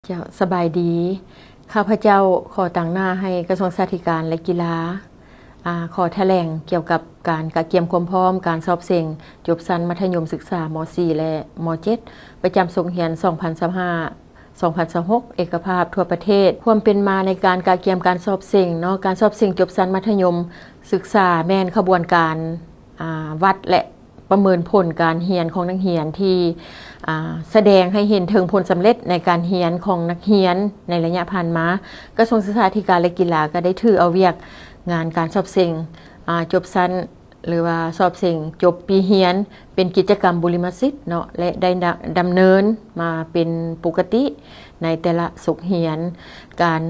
เจ้าสบายดีข้าพเจ้าขอตั้งหน้าให้กระทรวงสาธารณสุขและกีฬาขอแถลงเกี่ยวกับการกะเกียมความพร้อมการสอบเส็งจบชั้นมัธยมศึกษาม.4 และม.7 ประจำทรงเรียน 2025-2026 เอกภาพทั่วประเทศความเป็นมาในการกะเกียมการสอบเส็งเนาะการสอบเส็งจบชั้นมัธยมศึกษาแม่นขบวนการวัดและประเมินผลการเรียนของนักเรียนที่แสดงให้เห็นถึงผลสำเร็จในการเรียนของนักเรียนในระยะผ่านมากระทรวงศึกษาธิการและกีฬาก็ได้ถือเอาเวียกงานการสอบเส็งจบชั้นหรือว่าสอบเส็งจบปีเรียนเป็นกิจกรรมบุริมศิษย์เนาะและได้ดำเนินมาเป็นปกติในแต่ละสุขเรียนการ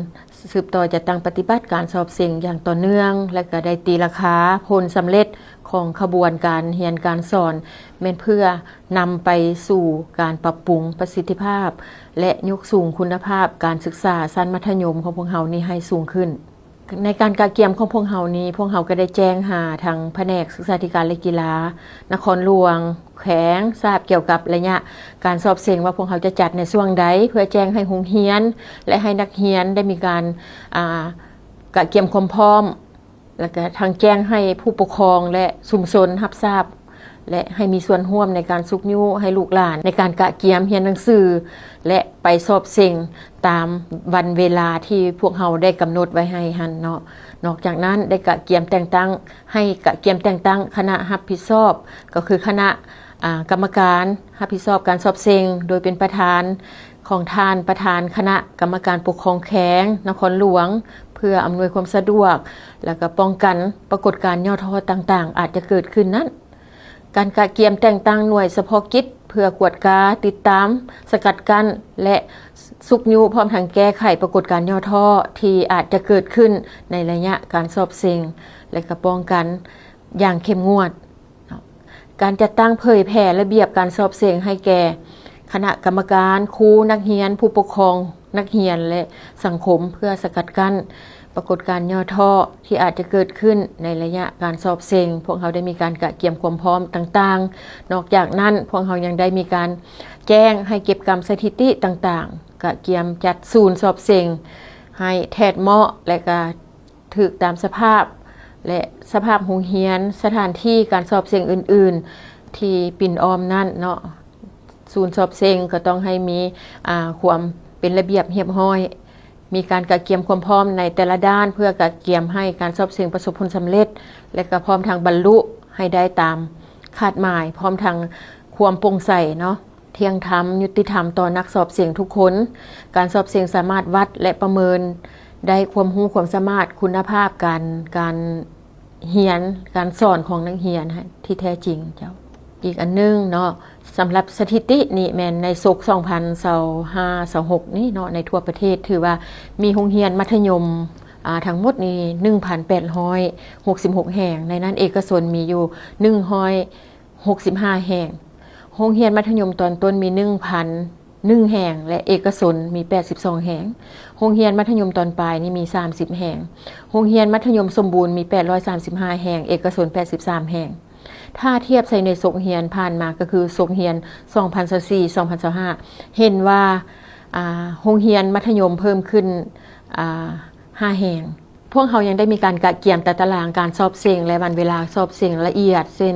สืบต่อจะตั้งปฏิบัติการสอบเส็งอย่างต่อเนื่องและก็ได้ตีราคาผลสำเร็จของขบวนการเรียนการสอนแม้นเพื่อนำไปสู่การปรับปรุงประสิทธิภาพและยกสูงคุณภาพการศึกษาชั้นมัธยมของพวกเรานี้ให้สูงขึ้นในการกะเกียมของพวกเรานี้พวกเราก็ได้แจ้งหาทางแผนกศึกษาธิการและกีฬานครหลวงแขวงทราบเกี่ยวกับระยะการสอบเส็งว่าพวกเราจะจัดในช่วงใดเพื่อแจ้งให้โรงเรียนและให้นักเรียนได้มีการกะเกียมความพร้อมแล้วก็ทางแจ้งให้ผู้ปกครองและชุมชนรับทราบและให้มีส่วนร่วมในการสุกยุให้ลูกหลานในการกะเกียมเรียนหนังสือและไปสอบเส็งตามวันเวลาที่พวกเราได้กำหนดไว้ให้หันเนาะนอกจากนั้นได้กะเกียมแต่งตั้งให้กะเกียมแต่งตั้งคณะรับผิดชอบก็คือคณะกรรมการรับผิดชอบการสอบเส็งโดยเป็นประธานของประธานคณะกรรมการปกครองแขวงนครหลวงเพื่ออำนวยความสะดวกแล้วก็ป้องกันปรากฏการณ์ย่อท้อต่างๆอาจจะเกิดขึ้นนั้นการกะเกียมแต่งตั้งหน่วยเฉพาะกิจเพื่อกวดกาติดตามสกัดกั้นและสุกยุพร้อมทั้งแก้ไขปรากฏการณ์ย่อท้อที่อาจจะเกิดขึ้นในระยะการสอบเส็งและก็ป้องกันอย่างเข้มงวดการจัดตั้งเผยแผ่ระเบียบการสอบเส็งให้แก่คณะกรรมการครูนักเรียนผู้ปกครองนักเรียนและสังคมเพื่อสกัดกั้นปรากฏการณ์ย่อท้อที่อาจจะเกิดขึ้นในระยะการสอบเส็งพวกเขาได้มีการกะเกียมความพร้อมต่างๆนอกจากนั้นพวกเขายังได้มีการแจ้งให้เก็บกรรมสถิติต่างๆกะเกียมจัดศูนย์สอบเส็งให้แทดเหมาะและก็ถูกตามสภาพและสภาพโรงเรียนสถานที่การสอบเส็งอื่นๆที่ปิ่นอ้อมนั่นเนาะศูนย์สอบเส็งก็ต้องให้มีความเป็นระเบียบเรียบร้อยมีการกะเกียมความพร้อมในแต่ละด้านเพื่อกะเกียมให้การสอบเส็งประสบผลสำเร็จและก็พร้อมทางบรรลุให้ได้ตามคาดหมายพร้อมทางความโปร่งใสเนาะเที่ยงธรรมยุติธรรมต่อนักสอบเส็งทุกคนการสอบเส็งสามารถวัดและประเมินได้ความรู้ความสามารถคุณภาพการเรียนการสอนของนักเรียนที่แท้จริงเจ้าอีกอันนึงเนาะสำหรับสถิตินี่แม่นในศก 2025-26 นี่เนาะในทั่วประเทศถือว่ามีโรงเรียนมัธยมทั้งหมดนี่ 1,866 แห่งในนั้นเอกชนมีอยู่165 แห่งโรงเรียนมัธยมตอนต้นมี 1,001 แห่งและเอกชนมี82 แห่งโรงเรียนมัธยมตอนปลายนี่มี30 แห่งโรงเรียนมัธยมสมบูรณ์มี835 แห่งเอกชน83 แห่งถ้าเทียบใส่ในศกเรียนผ่านมาก็คือศกเรียน 2024-2025 เห็นว่าโรงเรียนมัธยมเพิ่มขึ้น5 แห่งพวกเขายังได้มีการกะเกียมตารางการสอบเส็งและวันเวลาสอบเส็งละเอียดเช่น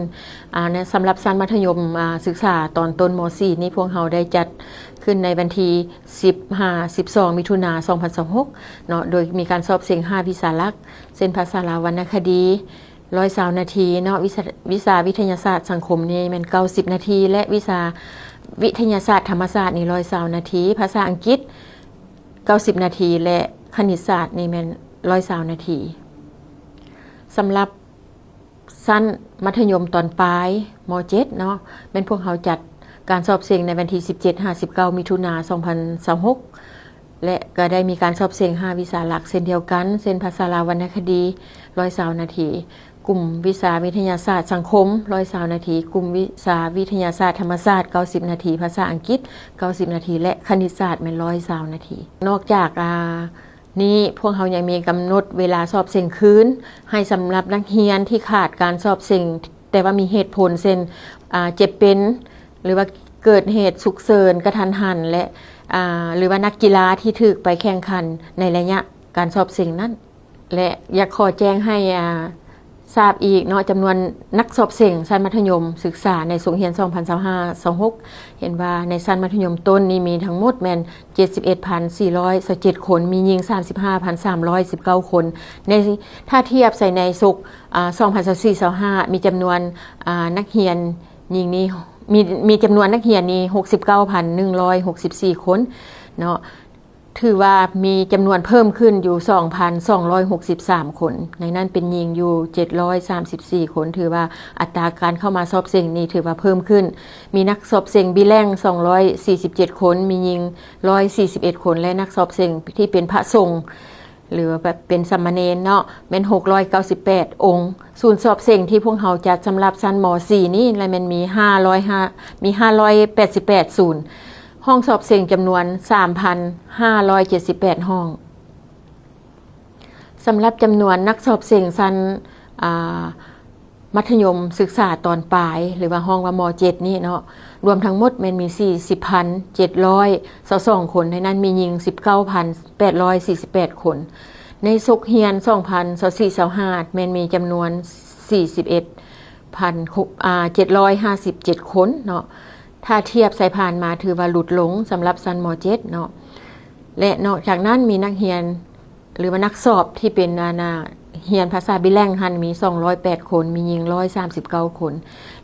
สำหรับชั้นมัธยมศึกษาตอนต้นม.4 นี้พวกเขาได้จัดขึ้นในวันที่15-12 มิถุนายน 2026 เนาะโดยมีการสอบเส็ง5วิชาหลักเช่นภาษาลาววรรณคดี120 นาทีเนาะวิชาวิทยาศาสตร์สังคมนี่มัน90 นาทีและวิชาวิทยาศาสตร์ธรรมศาสตร์นี่120 นาทีภาษาอังกฤษ90 นาทีและคณิตศาสตร์นี่มัน120 นาทีสำหรับชั้นมัธยมตอนปลายม.7 เนาะเป็นพวกเขาจัดการสอบเส็งในวันที่17-19 มิถุนายน 2026และก็ได้มีการสอบเส็ง5วิชาหลักเช่นเดียวกันเช่นภาษาลาววรรณคดี120 นาทีกลุ่มวิชาวิทยาศาสตร์สังคม120 นาทีกลุ่มวิชาวิทยาศาสตร์ธรรมศาสตร์90 นาทีภาษาอังกฤษ90 นาทีและคณิตศาสตร์120 นาทีนอกจากนี้พวกเขายังมีกำหนดเวลาสอบเส็งคืนให้สำหรับนักเรียนที่ขาดการสอบเส็งแต่ว่ามีเหตุผลเช่นเจ็บเป็นหรือว่าเกิดเหตุฉุกเฉินกระทันหันและ หรือว่านักกีฬาที่ถูกไปแข่งขันในระยะการสอบเสียงนั้นและอยากขอแจ้งให้ทราบอีกเนาะจำนวนนักสอบเสียงชั้นมัธยมศึกษาในโรงเรียน 2025-26 เห็นว่าในชั้นมัธยมต้นนี้มีทั้งหมดแม่น 71,427 คนมีหญิง 35,319 คนในถ้าเทียบใส่ในศุกร์2024-25มีจำนวนนักเรียนหญิงนี้มีจำนวนนักเรียนนี้ 69,164 คนเนาะถือว่ามีจำนวนเพิ่มขึ้นอยู่ 2,263 คนในนั้นเป็นหญิงอยู่ 734 คนถือว่าอัตราการเข้ามาสอบเสียงนี้ถือว่าเพิ่มขึ้นมีนักสอบเสียงบีแลง247 คนมีหญิง141 คนและนักสอบเสียงที่เป็นพระสงฆ์หรือแบบเป็นสามเณรเนาะเป็น698 องค์ศูนย์สอบเสียงที่พวกเราจัดสำหรับชั้นม.4 นี่และมันมี588 ศูนย์ห้องสอบเสียงจำนวน 3,578 ห้องสำหรับจำนวนนักสอบเสียงชั้นมัธยมศึกษาตอนปลายหรือว่าห้องว่าม.7 นี่เนาะรวมทั้งหมดมันมี 40,722 คนในนั้นมีหญิง 19,848 คนในศุกร์เรียน 2024-25มันมีจำนวน 41,757 คนเนาะถ้าเทียบใส่ผ่านมาถือว่าหลุดลงสำหรับชั้นม.7 เนาะและนอกจากนั้นมีนักเรียนหรือว่านักสอบที่เป็นเรียนภาษาบิแลงหันมี208 คนมีหญิง139 คน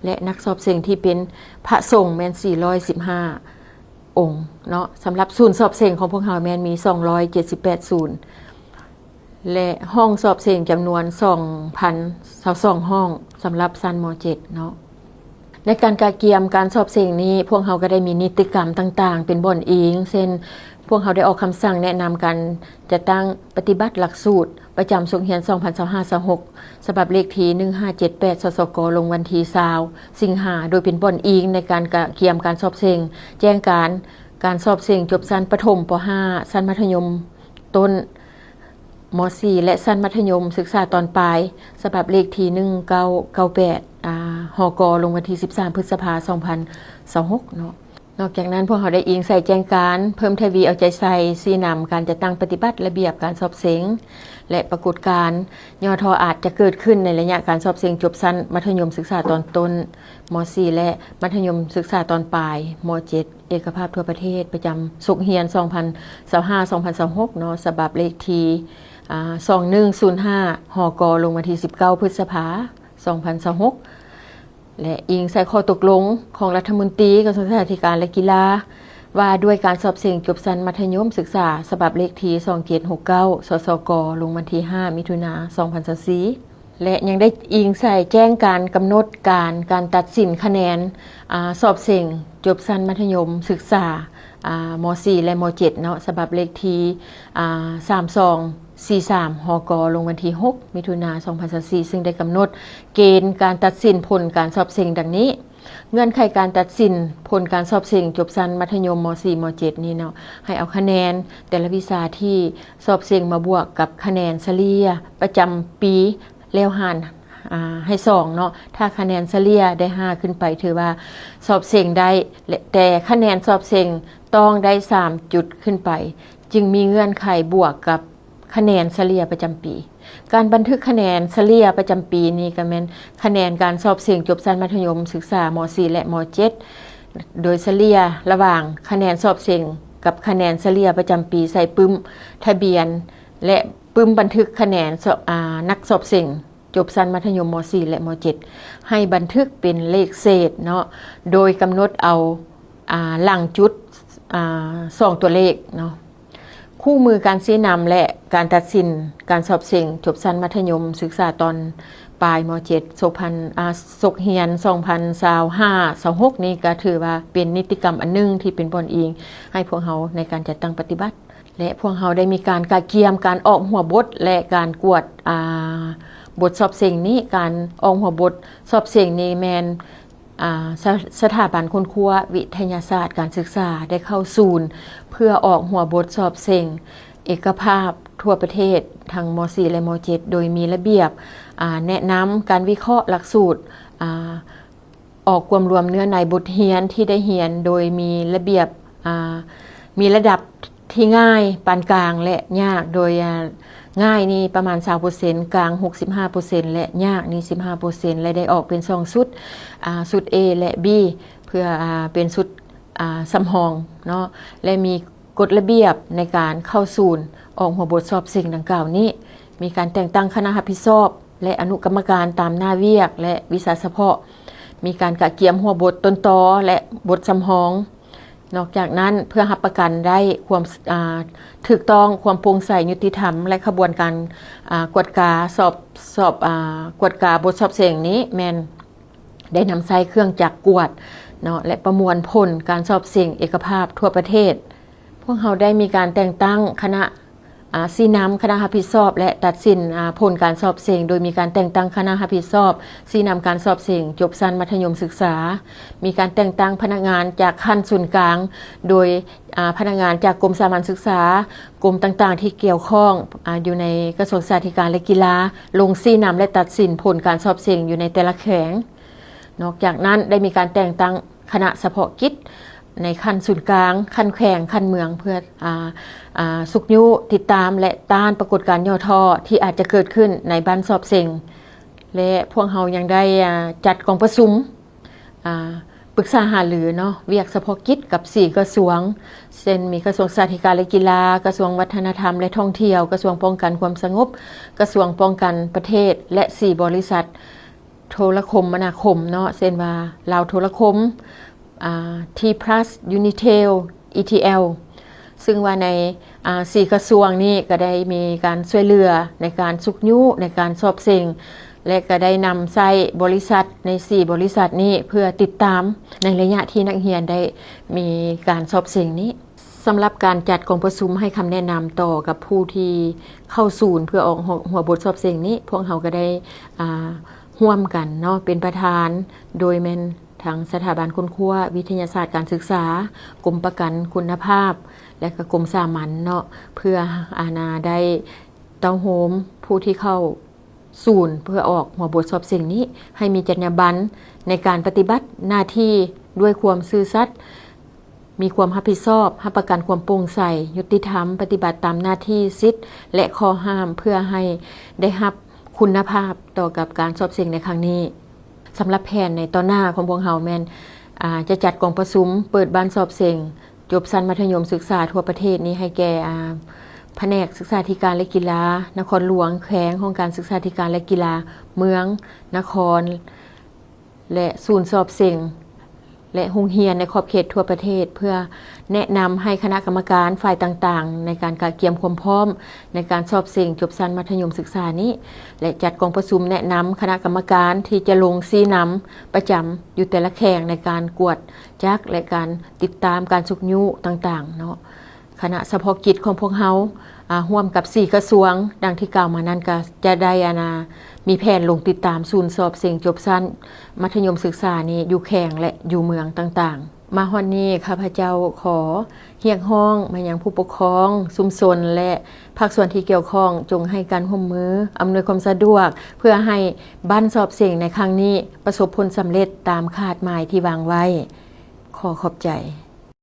และนักสอบเสียงที่เป็นพระสงฆ์แม่น415 องค์เนาะสำหรับศูนย์สอบเสียงของพวกเราแม่นมี278 ศูนย์และห้องสอบเสียงจำนวน 2,022 ห้องสำหรับชั้นม.7 เนาะในการกาเกียมการสอบเสียงนี้พวกเราก็ได้มีนิติกรรมต่างๆเป็นบ่อนอิงเช่นพวกเราได้ออกคำสั่งแนะนำกันจะตั้งปฏิบัติหลักสูตรประจำโรงเรียน 2025-26 ฉบับเลขที่1578 สสกลงวันที่20สิงหาโดยเป็นบ่อนอิงในการกาเกียมการสอบเสียงแจ้งการสอบเสียงจบชั้นประถมป .5 ชั้นมัธยมต้นม.4 และชั้นมัธยมศึกษาตอนปลายฉบับเลขที่1998หกลงวันที่13พฤษภาคม2026เนาะนอกจากนั้นพวกเราได้อิงใส่แจ้งการเพิ่มทวีเอาใจใส่ชี้นำการจัดตั้งปฏิบัติระเบียบการสอบเสียงและปรากฏการณ์ยทอาจจะเกิดขึ้นในระยะการสอบเสียงจบชั้นมัธยมศึกษาตอนต้นม.4 และมัธยมศึกษาตอนปลายม.7 เอกภาพทั่วประเทศประจำศุกร์เรียน 2025-2026 เนาะฉบับเลขที่2105หกลงวันที่19พฤษภาคม2026และอิงใส่ข้อตกลงของรัฐมนตรีกระทรวงศึกษาธิการและกีฬาว่าด้วยการสอบเสียงจบชั้นมัธยมศึกษาฉบับเลขที่2769สสกลงวันที่5มิถุนายน2024และยังได้อิงใส่แจ้งการกำหนดการตัดสินคะแนนสอบเสียงจบชั้นมัธยมศึกษาม.4 และม.7 เนาะฉบับเลขที่3243หกลงวันที่6มิถุนายน2024ซึ่งได้กำหนดเกณฑ์การตัดสินผลการสอบเสียงดังนี้เงื่อนไขการตัดสินผลการสอบเสียงจบชั้นมัธยมม.4 ม.7 นี่เนาะให้เอาคะแนนแต่ละวิชาที่สอบเสียงมาบวกกับคะแนนเฉลี่ยประจำปีแล้วหารให้2เนาะถ้าคะแนนเฉลี่ยได้5ขึ้นไปถือว่าสอบเสียงได้แต่คะแนนสอบเสียงต้องได้3จุดขึ้นไปจึงมีเงื่อนไขบวกกับคะแนนเฉลี่ยประจำปีการบันทึกคะแนนเฉลี่ยประจำปีนี้ก็แม่นคะแนนการสอบเสียงจบชั้นมัธยมศึกษาม.4 และม.7 โดยเฉลี่ยระหว่างคะแนนสอบเสียงกับคะแนนเฉลี่ยประจำปีใส่ปึ้มทะเบียนและปึ้มบันทึกคะแนนนักสอบเสียงจบชั้นมัธยมม.4 และม.7 ให้บันทึกเป็นเลขเศษเนาะโดยกำหนดเอาหลังจุด2ตัวเลขเนาะคู่มือการชี้นำและการตัดสินการสอบเสียงจบชั้นมัธยมศึกษาตอนปลายม.7 ศุกร์เรียน 2025-26 นี้ก็ถือว่าเป็นนิติกรรมอันนึงที่เป็นบอนอิงให้พวกเราในการจัดตั้งปฏิบัติและพวกเราได้มีการกาเกียมการออกหัวบทและการกวดบทสอบเสียงนี้การออกหัวบทสอบเสียงนี้แมนสถาบันค้นคว้าวิทยาศาสตร์การศึกษาได้เข้าศูนย์เพื่อออกหัวบทสอบเสียงเอกภาพทั่วประเทศทั้งม.4 และม.7 โดยมีระเบียบแนะนำการวิเคราะห์หลักสูตรออกความรวมเนื้อในบทเรียนที่ได้เรียนโดยมีระเบียบ มีระดับที่ง่ายปานกลางและยากโดยง่ายนี่ประมาณ 20% กลาง 65% และยากนี่ 15% และได้ออกเป็น2ชุดชุด A และ B เพื่อเป็นชุดสำรองเนาะและมีกฎระเบียบในการเข้าศูนย์ออกหัวบทสอบสิ่งดังกล่าวนี้มีการแต่งตั้งคณะรับผิดชอบและอนุกรรมการตามหน้าเวียกและวิชาเฉพาะมีการกะเกียมหัวบทต้นตอและบทสำรองนอกจากนั้นเพื่อรับประกันได้ความถูกต้องความโปร่งใสยุติธรรมและขบวนการกวดกาสอบกวดกาบทสอบเสียงนี้แมนได้นำใช้เครื่องจักรกวดเนาะและประมวลผลการสอบเสียงเอกภาพทั่วประเทศพวกเขาได้มีการแต่งตั้งคณะซีนำคณะรับผิดชอบและตัดสินผลการสอบเสียงโดยมีการแต่งตั้งคณะรับผิดชอบซีนำการสอบเสียงจบชั้นมัธยมศึกษามีการแต่งตั้งพนักงานจากขั้นส่วนกลางโดยพนักงานจากกรมสามัญศึกษากรมต่างๆที่เกี่ยวข้องอยู่ในกระทรวงศึกษาธิการและกีฬาลงซีนำและตัดสินผลการสอบเสียงอยู่ในแต่ละแขวงนอกจากนั้นได้มีการแต่งตั้งคณะเฉพาะกิจในขั้นศูนย์กลางขั้นแขวงขั้นเมืองเพื่อสุกยุติดตามและต้านปรากฏการณ์ย่อท่อที่อาจจะเกิดขึ้นในบ้านสอบเสียงและพวกเรายังได้จัดกองประชุมปรึกษาหารือเนาะเวียกเฉพาะกิจกับ4กระทรวงเช่นมีกระทรวงศึกษาธิการและกีฬากระทรวงวัฒนธรรมและท่องเที่ยวกระทรวงป้องกันความสงบกระทรวงป้องกันประเทศและ4บริษัทโทรคมนาคมเนาะเช่นว่าลาวโทรคมT-Plus Unitel ETL ซึ่งว่าใน4กระทรวงนี้ก็ได้มีการช่วยเหลือในการสุกยุในการสอบเสียงและก็ได้นำใช้บริษัทใน4บริษัทนี้เพื่อติดตามในระยะที่นักเรียนได้มีการสอบเสียงนี้สำหรับการจัดกองประชุมให้คำแนะนำต่อกับผู้ที่เข้าศูนย์เพื่อออกหัวบทสอบเสียงนี้พวกเขาก็ได้ร่วมกันเนาะเป็นประธานโดยแม่นทางสถาบันค้นคว้าวิทยาศาสตร์การศึกษากรมประกันคุณภาพและก็กรมสามัญเนาะเพื่อได้เต้าโฮมผู้ที่เข้าศูนย์เพื่อออกหัวบทสอบเสียงนี้ให้มีจรรยาบรรณในการปฏิบัติหน้าที่ด้วยความซื่อสัตย์มีความรับผิดชอบรับประกันความโปร่งใสยุติธรรมปฏิบัติตามหน้าที่สิทธิและข้อห้ามเพื่อให้ได้รับคุณภาพต่อกับการสอบเสียงในครั้งนี้สำหรับแผนในตอนหน้าของพวกเฮาแมนจะจัดกองประชุมเปิดบ้านสอบเสียงจบชั้นมัธยมศึกษาทั่วประเทศนี้ให้แก่แผนกศึกษาธิการและกีฬานครหลวงแขวงของการศึกษาธิการและกีฬาเมืองนครและศูนย์สอบเสียงและโรงเรียนในขอบเขตทั่วประเทศเพื่อแนะนำให้คณะกรรมการฝ่ายต่างๆในการกะเกียมความพร้อมในการสอบเสียงจบชั้นมัธยมศึกษานี้และจัดกองประชุมแนะนำคณะกรรมการที่จะลงชี้นำประจำอยู่แต่ละแขวงในการกวดจักและการติดตามการสุกยุต่างๆเนาะคณะเฉพาะกิจของพวกเฮาร่วมกับ4กระทรวงดังที่กล่าวมานั้นก็จะได้มีแผนลงติดตามศูนย์สอบเสียงจบชั้นมัธยมศึกษานี้อยู่แขวงและอยู่เมืองต่างๆมาฮอดนี้ข้าพเจ้าขอเรียกร้องมายังผู้ปกครองชุมชนและภาคส่วนที่เกี่ยวข้องจงให้การร่วมมืออำนวยความสะดวกเพื่อให้บ้านสอบเสียงในครั้งนี้ประสบผลสำเร็จตามคาดหมายที่วางไว้ขอขอบใจ